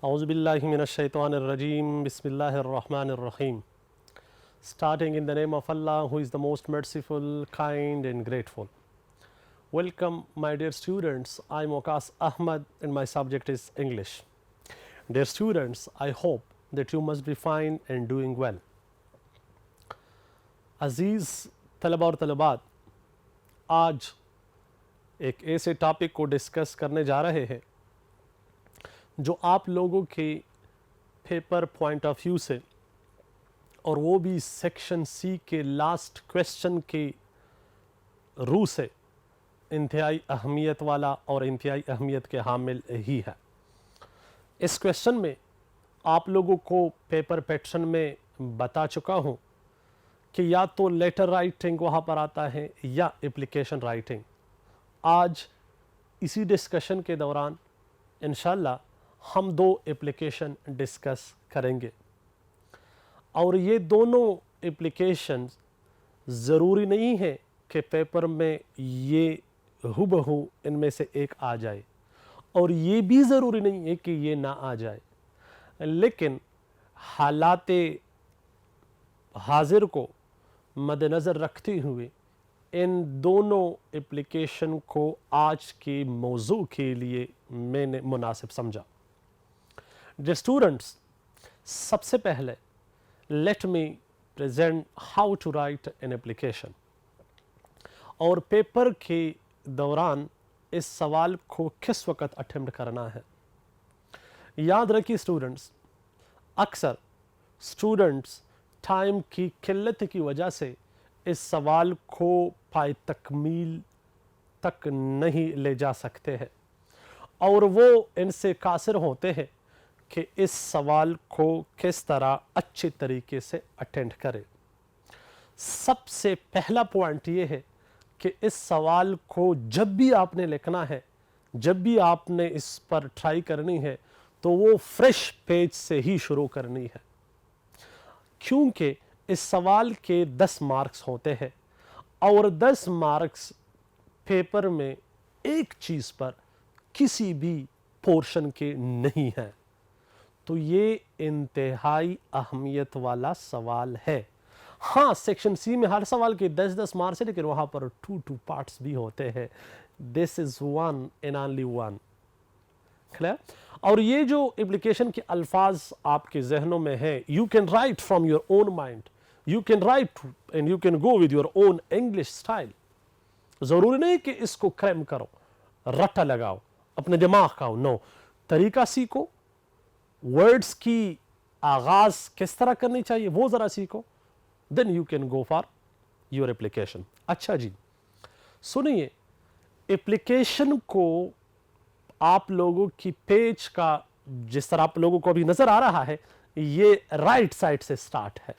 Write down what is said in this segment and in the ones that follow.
Auzubillahiminash-shaytanir-rajim. Bismillahir-rahmanir-rahim. Starting in the name of Allah, who is the most merciful, kind and grateful. Welcome my dear students. I am Waqas Ahmad and my subject is English. Dear students, I hope that you must be fine and doing well. अज़ीज़ तलबा और तलबात, आज एक ऐसे topic को discuss करने जा रहे हैं जो आप लोगों के पेपर पॉइंट ऑफ व्यू से, और वो भी सेक्शन सी के लास्ट क्वेश्चन के रू से, इंतहाई अहमियत वाला और इंतहाई अहमियत के हामिल ही है। इस क्वेश्चन में आप लोगों को पेपर पैटर्न में बता चुका हूँ कि या तो लेटर राइटिंग वहाँ पर आता है या एप्लीकेशन राइटिंग। आज इसी डिस्कशन के दौरान इंशाल्लाह हम दो एप्लीकेशन डिस्कस करेंगे, और ये दोनों एप्लीकेशन ज़रूरी नहीं है कि पेपर में ये हुबहू इनमें से एक आ जाए, और ये भी ज़रूरी नहीं है कि ये ना आ जाए, लेकिन हालाते हाजिर को मद्देनज़र रखते हुए इन दोनों एप्लीकेशन को आज के मौजू के लिए मैंने मुनासिब समझा। Dear students, सबसे पहले let me present how to write an application, और पेपर के दौरान इस सवाल को किस वक़्त अटेम्प्ट करना है। याद रखिए स्टूडेंट्स, अक्सर स्टूडेंट्स टाइम की किल्लत की वजह से इस सवाल को पाए तकमील तक नहीं ले जा सकते हैं, और वो इनसे कासिर होते हैं कि इस सवाल को किस तरह अच्छे तरीके से अटेंड करें। सबसे पहला पॉइंट ये है कि इस सवाल को जब भी आपने लिखना है, जब भी आपने इस पर ट्राई करनी है, तो वो फ्रेश पेज से ही शुरू करनी है, क्योंकि इस सवाल के 10 मार्क्स होते हैं और 10 मार्क्स पेपर में एक चीज़ पर किसी भी पोर्शन के नहीं है। तो ये इंतहाई अहमियत वाला सवाल है। हाँ, सेक्शन सी में हर सवाल के 10-10 मार्क्स है, लेकिन वहाँ पर 2 पार्ट्स भी होते हैं। This is one and only one. Clear? और ये जो एप्लीकेशन के अल्फाज आपके जहनों में है, you can write from your own mind, you can write and you can go with your own English style. ज़रूरी नहीं कि इसको क्रैम करो, रट्टा लगाओ, अपने दिमाग का हो। नो, तरीका सीखो, वर्ड्स की आगाज़ किस तरह करनी चाहिए वो ज़रा सीखो, then you can go for your application. अच्छा जी, सुनिए, एप्लीकेशन को आप लोगों की पेज का जिस तरह आप लोगों को अभी नज़र आ रहा है, ये राइट साइड से स्टार्ट है।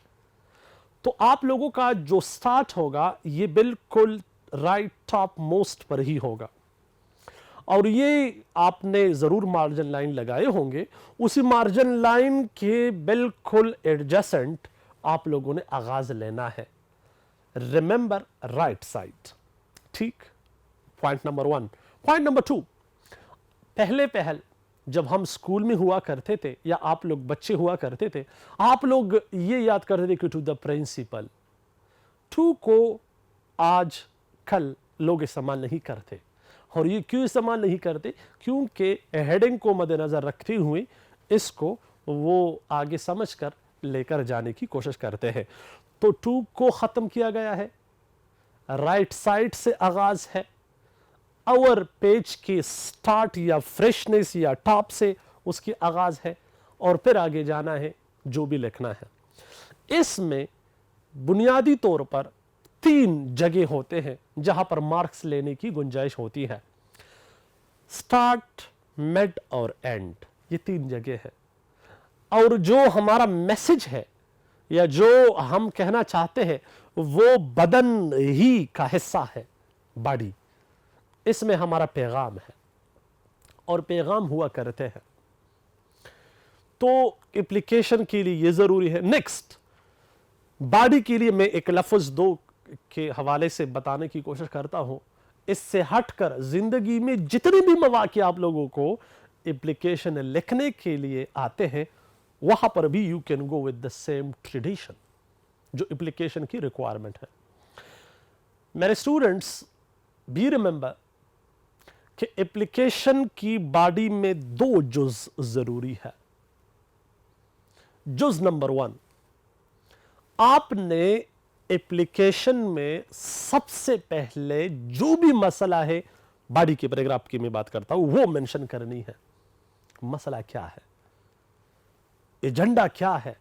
तो आप लोगों का जो स्टार्ट होगा ये बिल्कुल राइट टॉप मोस्ट पर ही होगा, और ये आपने ज़रूर मार्जिन लाइन लगाए होंगे। उसी मार्जिन लाइन के बिल्कुल एडजेसेंट आप लोगों ने आगाज़ लेना है। Remember right side. ठीक, पॉइंट नंबर 1। पॉइंट नंबर 2, पहले जब हम स्कूल में हुआ करते थे या आप लोग बच्चे हुआ करते थे, आप लोग ये याद करते थे कि टू द प्रिंसिपल। टू को आज कल लोग इस्तेमाल नहीं करते, और ये क्यों इस्तेमाल नहीं करते? क्योंकि हेडिंग को मद्देनज़र रखते हुए इसको वो आगे समझकर लेकर जाने की कोशिश करते हैं। तो टू को ख़त्म किया गया है, राइट साइड से आगाज़ है, और पेज के स्टार्ट या फ्रेशनेस या टॉप से उसकी आगाज़ है, और फिर आगे जाना है जो भी लिखना है। इसमें बुनियादी तौर पर 3 जगह होते हैं जहां पर मार्क्स लेने की गुंजाइश होती है। स्टार्ट, मिड और एंड, ये 3 जगह है। और जो हमारा मैसेज है या जो हम कहना चाहते हैं वो बदन ही का हिस्सा है, बॉडी। इसमें हमारा पैगाम है, और पैगाम हुआ करते हैं। तो एप्लीकेशन के लिए ये ज़रूरी है। नेक्स्ट, बॉडी के लिए मैं एक लफ्ज़ 2 के हवाले से बताने की कोशिश करता हूं। इससे हटकर जिंदगी में जितने भी मौके आप लोगों को एप्लीकेशन लिखने के लिए आते हैं वहां पर भी you can go with the same tradition जो एप्लीकेशन की रिक्वायरमेंट है। मेरे स्टूडेंट्स बी रिमेंबर कि एप्लीकेशन की बॉडी में दो जुज जरूरी है। जुज नंबर 1, आपने एप्लीकेशन में सबसे पहले जो भी मसला है, बॉडी के पैराग्राफ की मैं बात करता हूं, वो मेंशन करनी है। मसला क्या है, एजेंडा क्या है,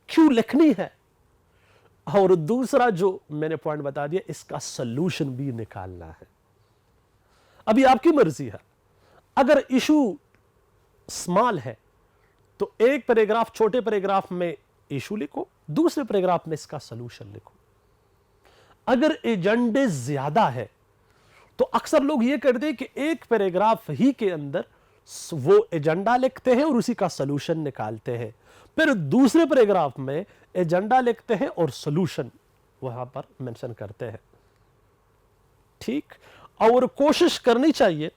क्यों लिखनी है, और दूसरा जो मैंने पॉइंट बता दिया, इसका सॉल्यूशन भी निकालना है। अभी आपकी मर्जी है, अगर इशू स्मॉल है तो एक पैराग्राफ, छोटे पैराग्राफ में इशू लिखो, दूसरे पैराग्राफ में इसका सॉल्यूशन लिखो। अगर एजेंडे ज्यादा है तो अक्सर लोग ये करते हैं कि एक पैराग्राफ ही के अंदर वो एजेंडा लिखते हैं और उसी का सॉल्यूशन निकालते हैं, फिर दूसरे पैराग्राफ में एजेंडा लिखते हैं और सॉल्यूशन वहां पर मेंशन करते हैं। ठीक, और कोशिश करनी चाहिए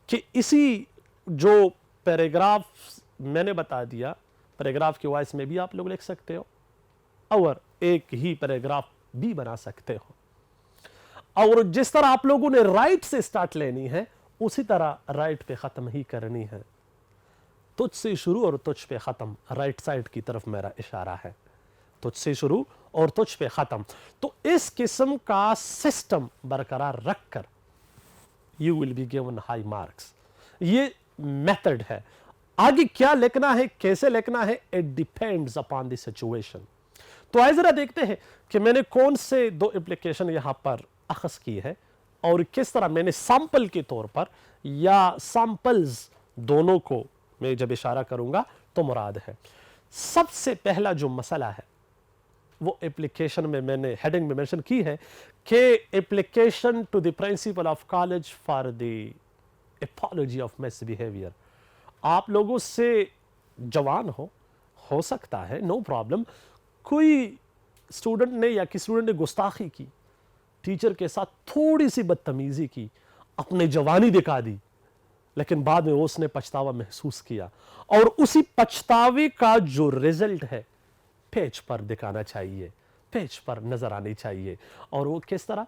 कि इसी जो पैराग्राफ मैंने बता दिया, पैराग्राफ की वॉइस में भी आप लोग लिख सकते हो और एक ही पैराग्राफ भी बना सकते हो, और जिस तरह आप लोगों ने राइट से स्टार्ट लेनी है उसी तरह राइट पे खत्म ही करनी है। तुझ से शुरू और तुझ पे खत्म, राइट साइड की तरफ मेरा इशारा है, तुझ से शुरू और तुझ पे खत्म। तो इस किस्म का सिस्टम बरकरार रखकर you will be given high marks. ये मेथड है। आगे क्या लिखना है, कैसे लिखना है, it depends upon the situation. तो आइए जरा देखते हैं कि मैंने कौन से दो एप्लीकेशन यहां पर अखज़ की है और किस तरह मैंने सैंपल के तौर पर या सैंपल्स दोनों को मैं जब इशारा करूंगा तो मुराद है। सबसे पहला जो मसला है वो एप्लीकेशन में मैंने हेडिंग में मेंशन की है कि application to the principal of college for the apology of misbehaviour. आप लोगों से जवान हो सकता है, नो प्रॉब्लम, कोई स्टूडेंट ने या किसी स्टूडेंट ने गुस्ताखी की, टीचर के साथ थोड़ी सी बदतमीजी की, अपने जवानी दिखा दी, लेकिन बाद में उसने पछतावा महसूस किया और उसी पछतावे का जो रिजल्ट है पेज पर दिखाना चाहिए, पेज पर नजर आनी चाहिए। और वो किस तरह,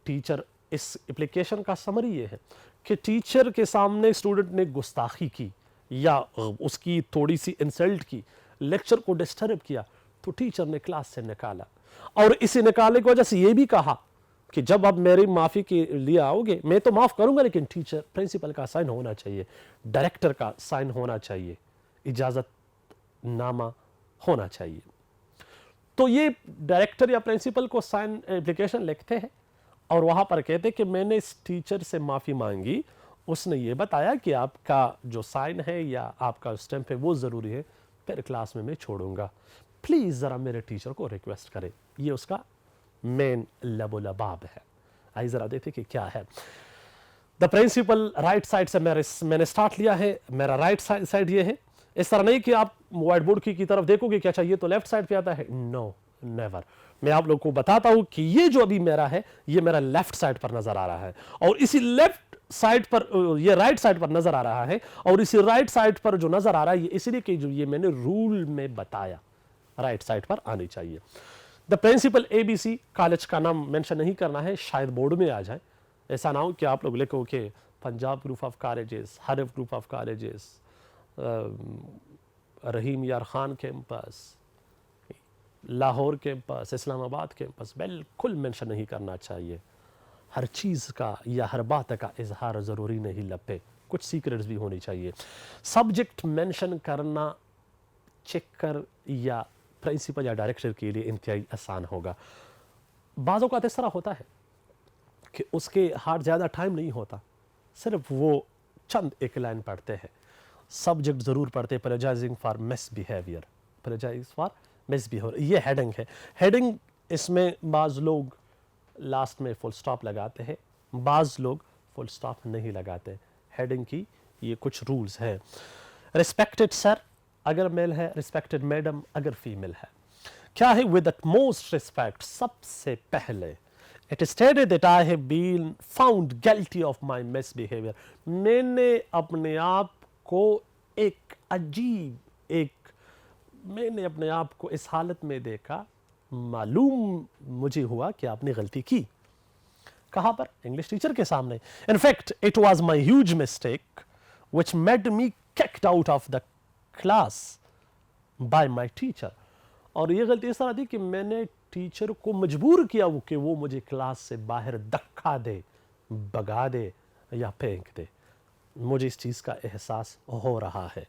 टीचर, इस एप्लीकेशन का समरी ये है कि टीचर के सामने स्टूडेंट ने गुस्ताखी की या उसकी थोड़ी सी इंसल्ट की, लेक्चर को डिस्टर्ब किया, तो टीचर ने क्लास से निकाला और इसी निकालने की वजह से ये भी कहा कि जब आप मेरी माफ़ी के लिए आओगे मैं तो माफ़ करूंगा, लेकिन टीचर प्रिंसिपल का साइन होना चाहिए, डायरेक्टर का साइन होना चाहिए, इजाज़त नामा होना चाहिए। तो ये डायरेक्टर या प्रिंसिपल को साइन एप्लीकेशन लिखते हैं और वहाँ पर कहते हैं कि मैंने इस टीचर से माफ़ी मांगी, उसने ये बताया कि आपका जो साइन है या आपका स्टैम्प है वो ज़रूरी है, फिर क्लास में मैं छोड़ूंगा, प्लीज़ ज़रा मेरे टीचर को रिक्वेस्ट करें। ये उसका मेन लबोलबाब है। आइए ज़रा देखते कि क्या है। द प्रिंसिपल राइट साइड से मैंने स्टार्ट लिया है, मेरा राइट साइड ये है। इस तरह नहीं कि आप व्हाइट बोर्ड की तरफ देखोगे क्या चाहिए तो लेफ्ट साइड पे आता है, नो नेवर। मैं आप लोगों को बताता हूं कि ये जो अभी मेरा है ये मेरा लेफ्ट साइड पर नजर आ रहा है और इसी लेफ्ट साइड पर ये राइट साइड पर नजर आ रहा है और इसी राइट साइड पर जो नजर आ रहा है ये इसलिए कि जो ये मैंने रूल में बताया राइट साइड पर आनी चाहिए। द प्रिंसिपल ABC, कॉलेज का नाम मेंशन नहीं करना है, शायद बोर्ड में आ जाए, ऐसा ना हो कि आप लोग लिखो कि पंजाब ग्रुप ऑफ कॉलेजेस, हरफ ग्रुप ऑफ कॉलेजेस, रहीम यार Khan campus, Lahore campus, Islamabad campus, बिल्कुल मेंशन नहीं करना चाहिए। हर चीज़ का या हर बात का इजहार ज़रूरी नहीं लपे, कुछ सीक्रेट्स भी होनी चाहिए। सब्जेक्ट मेंशन करना चेकर या प्रिंसिपल या डायरेक्टर के लिए इंतहाई आसान होगा। बाज़ों का इस तरह होता है कि उसके हाथ ज़्यादा टाइम नहीं होता, सिर्फ वो चंद एक लाइन पढ़ते हैं, सब्जेक्ट ज़रूर पढ़ते, apologizing for misbehaviour, apologize for misbehaviour, ये हेडिंग है। हेडिंग इसमें बाज़ लोग लास्ट में फुल स्टॉप लगाते हैं, बाज़ लोग फुल स्टॉप नहीं लगाते। हेडिंग की ये कुछ रूल्स हैं। रिस्पेक्टेड सर अगर मेल है, रिस्पेक्टेड मैडम अगर फीमेल है। क्या है, विद utmost रिस्पेक्ट, सबसे पहले it stated that I have been found guilty of my misbehaviour, मैंने अपने आप को एक अजीब, मैंने अपने आप को इस हालत में देखा, मालूम मुझे हुआ कि आपने गलती की। कहां पर? इंग्लिश टीचर के सामने। In fact it was my huge mistake which made me kicked out of the class bye my teacher. और ये गलती इस तरह थी कि मैंने टीचर को मजबूर किया कि वो मुझे क्लास से बाहर धक्का दे, भगा दे या फेंक दे। मुझे इस चीज़ का एहसास हो रहा है।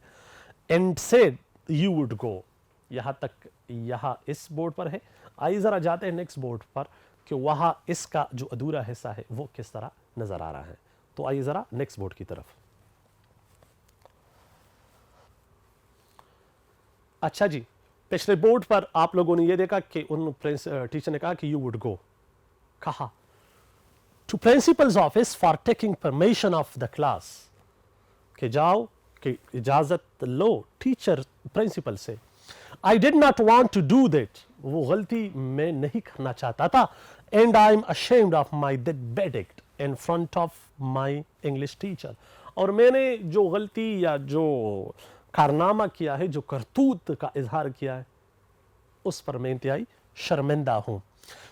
एंड सेड यू वुड गो। यहाँ तक, यहाँ इस बोर्ड पर है। आइए ज़रा जाते हैं नेक्स्ट बोर्ड पर कि वहाँ इसका जो अधूरा हिस्सा है वो किस तरह नज़र आ रहा है। तो आइए ज़रा नेक्स्ट बोर्ड की तरफ। अच्छा जी, पिछले बोर्ड पर आप लोगों ने ये देखा कि उन टीचर ने कहा कि यू वुड गो, कहा to principal's office for taking permission of the class, कि जाओ कि इजाजत लो टीचर प्रिंसिपल से। I did not want to do that, वो गलती मैं नहीं करना चाहता था। And I am ashamed of my that bad act in front of my English teacher. और मैंने जो गलती या जो कारनामा किया है, जो करतूत का इजहार किया है, उस पर मैं इंतहाई शर्मिंदा हूं।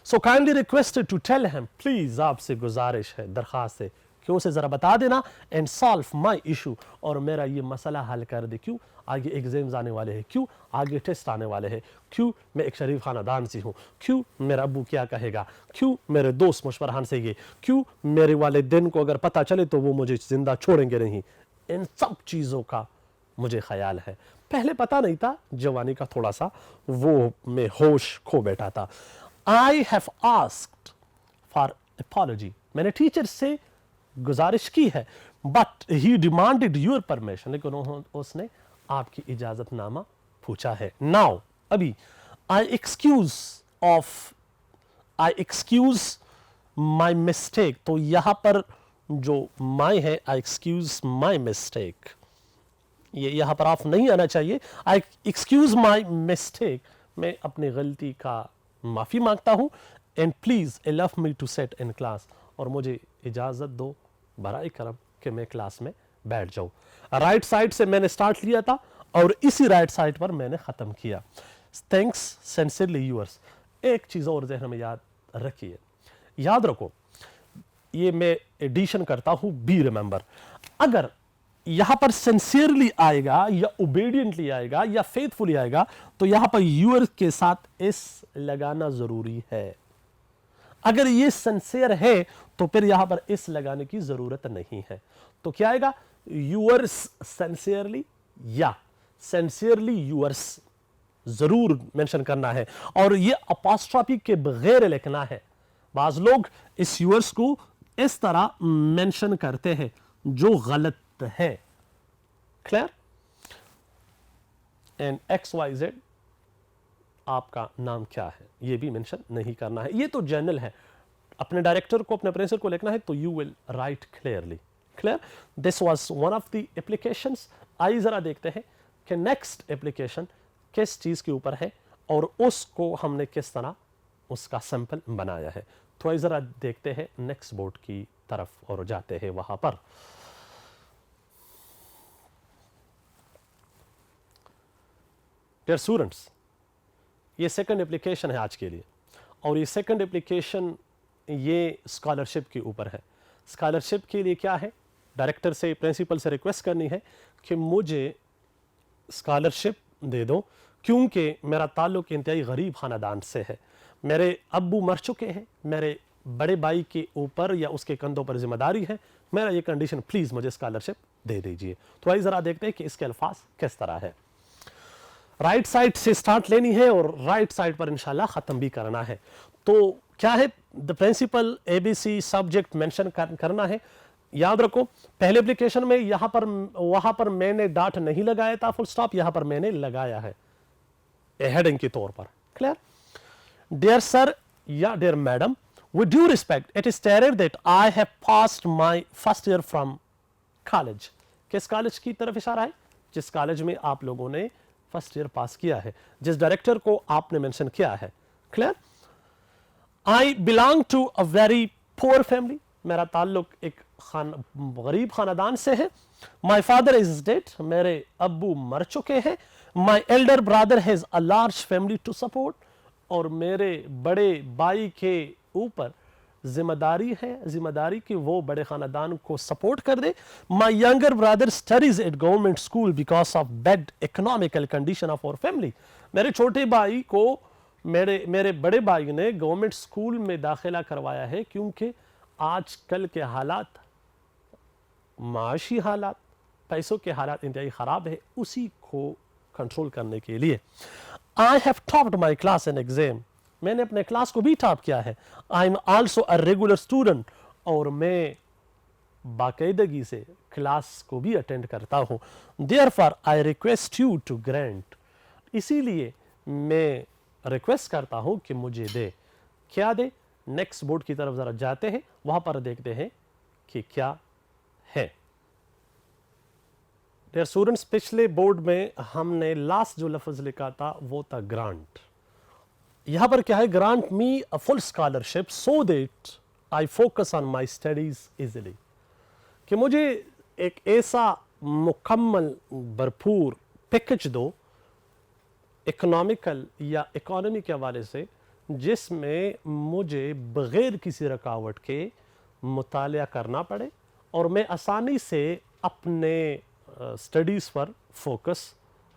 So kindly requested to tell him, please आपसे गुजारिश है, दरखास्त है कि उसे जरा बता देना एंड सॉल्व माई इशू, और मेरा ये मसला हल कर दे। क्यों? आगे एग्जाम्स आने वाले हैं, क्यों आगे टेस्ट आने वाले हैं, क्यों मैं एक शरीफ खानदान से हूँ, क्यों मेरा अबू क्या कहेगा, क्यों मेरे दोस्त मुझ पर हंसेंगे, क्यों मेरे वालिदैन को अगर पता चले तो वो मुझे जिंदा छोड़ेंगे नहीं। इन सब चीज़ों का मुझे ख्याल है। पहले पता नहीं था, जवानी का थोड़ा सा वो मैं होश खो बैठा था। I have asked for apology, मैंने टीचर से गुजारिश की है, but he demanded your permission, लेकिन उसने आपकी इजाजतनामा पूछा है। नाउ अभी आई एक्सक्यूज माई मिस्टेक, तो यहां पर जो माई है, आई एक्सक्यूज माई मिस्टेक, ये यहां पर ऑफ नहीं आना चाहिए। आई एक्सक्यूज माई मिस्टेक, मैं अपनी गलती का माफी मांगता हूं। And please allow me to sit in class, और मुझे इजाजत दो बराए करम कि मैं क्लास में बैठ जाऊं। राइट साइड से मैंने स्टार्ट लिया था और इसी राइट साइड पर मैंने खत्म किया। Thanks sincerely yours. एक चीज और ज़हन में याद रखिए, याद रखो, ये मैं एडिशन करता हूं, बी रिमेंबर। अगर यहां पर सिंसियरली आएगा या ओबीडियंटली आएगा या फेथफुली आएगा, तो यहां पर यूअर के साथ इस लगाना जरूरी है। अगर ये सिंसियर है तो फिर यहां पर इस लगाने की जरूरत नहीं है। तो क्या आएगा? यूअर्स सिंसियरली या सिंसियरली यूअर्स जरूर मेंशन करना है, और ये अपॉस्ट्रोफी के बगैर लिखना है। बाज लोग इस यूअर्स को इस तरह मेंशन करते हैं जो गलत है। क्लियर? एंड XYZ आपका नाम क्या है ये भी मेंशन नहीं करना है। ये तो जनरल है, अपने डायरेक्टर को, अपने प्रिंसिपल को लिखना है तो you will write clearly. Clear? This was one of the applications. आइए जरा देखते हैं कि नेक्स्ट एप्लीकेशन किस चीज के ऊपर है और उसको हमने किस तरह उसका सैंपल बनाया है। तो आइए जरा देखते हैं नेक्स्ट बोर्ड की तरफ और जाते हैं वहां पर। डियर स्टूडेंट्स, ये सेकंड एप्लीकेशन है आज के लिए, और ये सेकंड एप्लीकेशन ये स्कॉलरशिप के ऊपर है। स्कॉलरशिप के लिए क्या है? डायरेक्टर से, प्रिंसिपल से रिक्वेस्ट करनी है कि मुझे स्कॉलरशिप दे दो, क्योंकि मेरा ताल्लुक इंतहाई गरीब खानदान से है। मेरे अब्बू मर चुके हैं, मेरे बड़े भाई के ऊपर या उसके कंधों पर जिम्मेदारी है, मेरा ये कंडीशन, प्लीज़ मुझे स्कॉलरशिप दे दीजिए। तो आइए ज़रा देखते हैं कि इसके अल्फाज किस तरह है। राइट साइड से स्टार्ट लेनी है और राइट साइड पर इंशाल्लाह ख़त्म भी करना है। तो क्या है? The principal ABC subject mention करना है। याद रखो, पहले एप्लीकेशन में यहाँ पर वहाँ पर मैंने डॉट नहीं लगाया था, फुल स्टॉप यहाँ पर मैंने लगाया है हेडिंग के तौर पर। क्लियर? डियर सर या dear madam, with due respect, it is stated that I have passed my first year from college. किस कॉलेज की तरफ इशारा है? जिस कॉलेज में आप लोगों ने फर्स्ट ईयर पास किया है, जिस डायरेक्टर को आपने मेंशन किया है। Clear? I belong to a very poor family. मेरा ताल्लुक एक गरीब ख़ानदान से हैं। माई फादर इज़ डेड, मेरे अब्बू मर चुके हैं। My elder brother has a large family to support, और मेरे बड़े भाई के ऊपर जिम्मेदारी है, जिम्मेदारी कि वो बड़े ख़ानदान को सपोर्ट कर दे। My younger brother studies at government school because of bad economical condition of our family, मेरे छोटे भाई को मेरे बड़े भाई ने गवर्नमेंट स्कूल में दाखिला करवाया है क्योंकि आजकल के हालात, माशी हालात, पैसों के हालात इंतहाई ख़राब है, उसी को कंट्रोल करने के लिए। I have topped my class in exam, मैंने अपने क्लास को भी टॉप किया है। I am also a regular student, और मैं बाकायदगी से क्लास को भी अटेंड करता हूँ। Therefore I request you to grant, इसीलिए मैं रिक्वेस्ट करता हूँ कि मुझे दे। क्या दे? नेक्स्ट बोर्ड की तरफ ज़रा जाते हैं, वहाँ पर देखते हैं कि क्या है। डियर स्टूडेंट्स, पिछले बोर्ड में हमने लास्ट जो लफ्ज़ लिखा था वो था ग्रांट। यहाँ पर क्या है? Grant me a full scholarship so that I focus on my studies easily, कि मुझे एक ऐसा मुकम्मल भरपूर पैकेज दो इकोनॉमिकल या इकोनॉमी के हवाले से, जिसमें मुझे बग़ैर किसी रुकावट के मुतालिया करना पड़े और मैं आसानी से अपने स्टडीज़ पर फोकस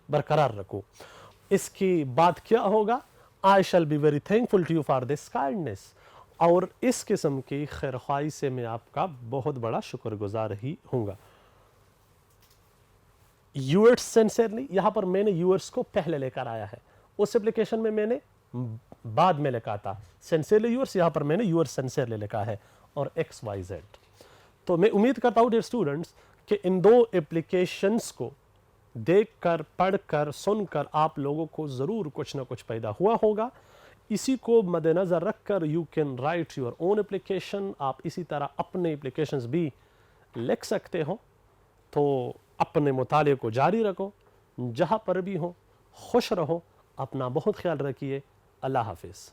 बरकरार रखूं। इसकी बात क्या होगा? I shall be very thankful to you for this kindness, और इस किस्म की खैर ख्वाही से मैं आपका बहुत बड़ा शुक्रगुजार ही हूँगा। यूअर्स सिंसियरली, यहाँ पर मैंने यूअर्स को पहले लेकर आया है, उस एप्लीकेशन में मैंने बाद में लिखा था सिंसियरली यूअर्स, यहाँ पर मैंने यूअर्स सिंसियरली लिखा है, और XYZ। तो मैं उम्मीद करता हूँ डियर स्टूडेंट्स कि इन दो एप्लीकेशंस को देखकर, पढ़कर, सुनकर आप लोगों को ज़रूर कुछ ना कुछ पैदा हुआ होगा। इसी को मद्देनज़र रखकर you can write your own application, आप इसी तरह अपने एप्लीकेशंस भी लिख सकते हो। तो अपने मुताले को जारी रखो, जहाँ पर भी हो खुश रहो, अपना बहुत ख्याल रखिए। अल्लाह हाफिज़।